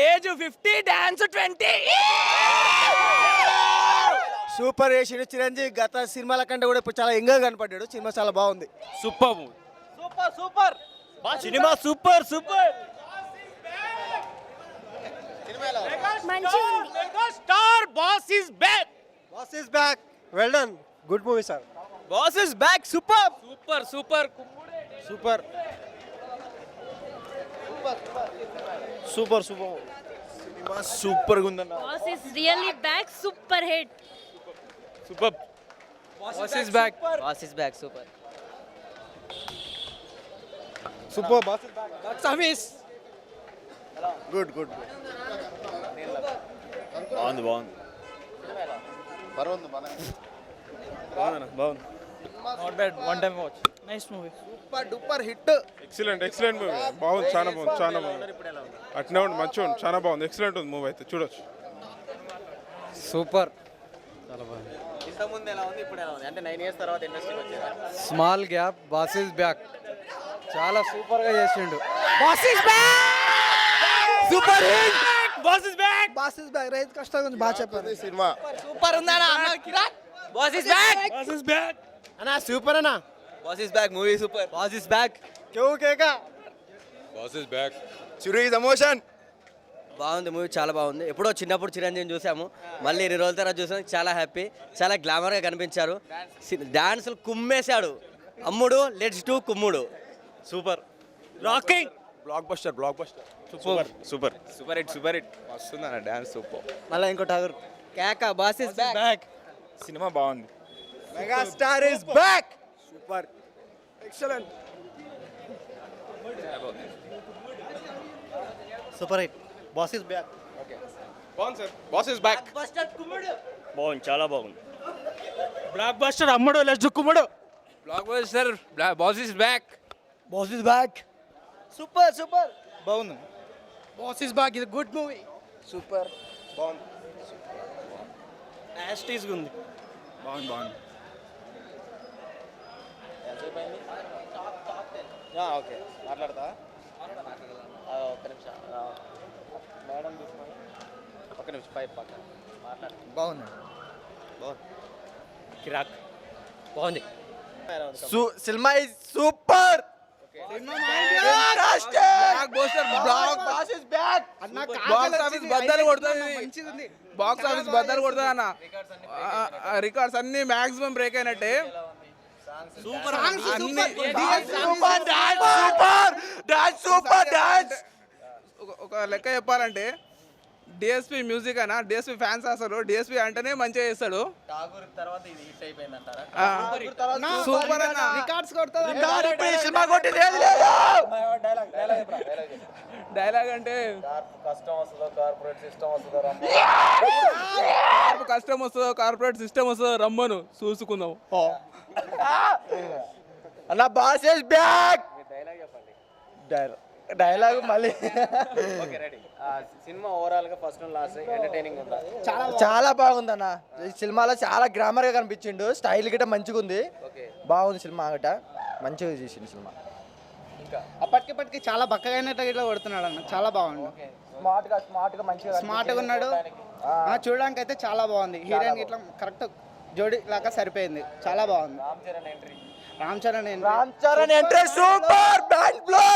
Age 50 dance 20. Super చేసిండు చిరంజీవి. గత సినిమాల కంటే కూడా ఇప్పుడు చాలా యంగ్గా కనపడ్డాడు. సినిమా చాలా బాగుంది. Super movie. Super cinema super super. Star boss is back. Boss is back. Well done. Good movie sir. Boss is back. Super super super super super super cinema సూపర్గా ఉందన్న. Boss is really back. Super hit. Super. Boss is back. Boss is back. Super super boss is back. Box office. Good good బాగుంది బాగుంది బాగుంది. Not bad. One time watch. Nice movie. Super duper hit. Excellent movie. బాగుంది, చాలా బాగుంది. అట్నే ఉంది, మంచిగా ఉంది, చాలా బాగుంది. ఎక్సలెంట్ ఉంది మూవీ అయితే, చూడొచ్చు. సూపర్. ఇంతకుముందు ఎలా ఉంది, ఇప్పుడు ఎలా ఉంది? అంటే 9 years తర్వాత ఇండస్ట్రీకి వచ్చారు. Small gap. Boss is back. చాలా సూపర్ గా చేసిండు. Boss is back. Super hit. Boss is back. Boss is back. రైతు కష్టంగా ఉంది. బాగా చెప్పారు. సినిమా సూపర్ ఉందన్న. కిరాక్. Boss is back. Boss is back అన్నా. సూపర్ అన్నా. Boss is back movie super. Boss is back. క్యూ కేకా. Boss is back. Chiru is emotion. బాగుంది మూవీ, చాలా బాగుంది. ఎప్పుడో చిన్నప్పుడు చిరంజీవిని చూసాము, మళ్ళీ 2 రోజుల తర్వాత చూసాము. చాలా హ్యాపీ, చాలా గ్లామర్గా కనిపించారు. డాన్సులు కుమ్మేశాడు అమ్ముడు. లెట్స్ డు కుమ్ముడు. Super. Rocking. Blockbuster hit వస్తుంది అన్న. Dance super. మళ్ళీ ఇంకో టాగర్. కేక. Boss is back. సినిమా బాగుంది. Megastar is back. Super excellent super hit. Boss is back. బాగుంది సార్. Boss is back. బాగుంది, చాలా బాగుంది. బ్లాక్ బస్టర్ అమ్ముడు. లెట్స్ డు కుమ్ముడు. Blockbuster. Boss is back. Boss is back. Super super బాగుంది. Boss is back is good movie. Super బాగుంది. యాస్టీస్ ఉంది. బాగుంది. ఓకే మాట్లాడతా. ఒక్క నిమిషం మేడం తీసుకొని ఒక్క నిమిషం పక్కన మాట్లాడు. బాగుంది. కిరాక్. బాగుంది. Cinema is super. Box office బద్దలు కొడుతుంది అన్న. రికార్డ్స్ అన్ని మాక్సిమం బ్రేక్ అయినట్టే. ఒక లెక్క చెప్పాలంటే డిఎస్పీ మ్యూజిక్ అన్న. డిఎస్పీ ఫ్యాన్స్ అసలు డిఎస్పీ అంటేనే మంచిగా చేస్తాడు. సూపర్ అన్న. డైలాగ్ అంటే కష్టం వస్తుందో కార్పొరేట్ సిస్టమ్ వస్తుందో రమ్మను చూసుకుందాం. అన్న బాస్ ఇస్ బ్యాక్. డైలాగ్ మళ్ళీ. సినిమా ఓవరాల్ గా ఫస్ట్ లాస్ట్ ఎంటర్టైనింగ్ ఉందా? చాలా బాగుంది అన్న. ఈ సినిమాలో చాలా గ్రామర్ గా కనిపించిండు. స్టైల్ గిట్ట మంచిగా ఉంది. బాగుంది సినిమా గట. మంచిగా చేసిండు సినిమా. అప్పటికిప్పటికి చాలా బక్కగా అయినట్టు ఇట్లా కొడుతున్నాడు అన్న. చాలా బాగుంది. స్మార్ట్ గా మంచిగా స్మార్ట్గా ఉన్నాడు. చూడడానికి అయితే చాలా బాగుంది. హీరోయిన్ ఇట్లా కరెక్ట్ జోడి లాగా సరిపోయింది. చాలా బాగుంది. Ram Charan entry super. Band blow.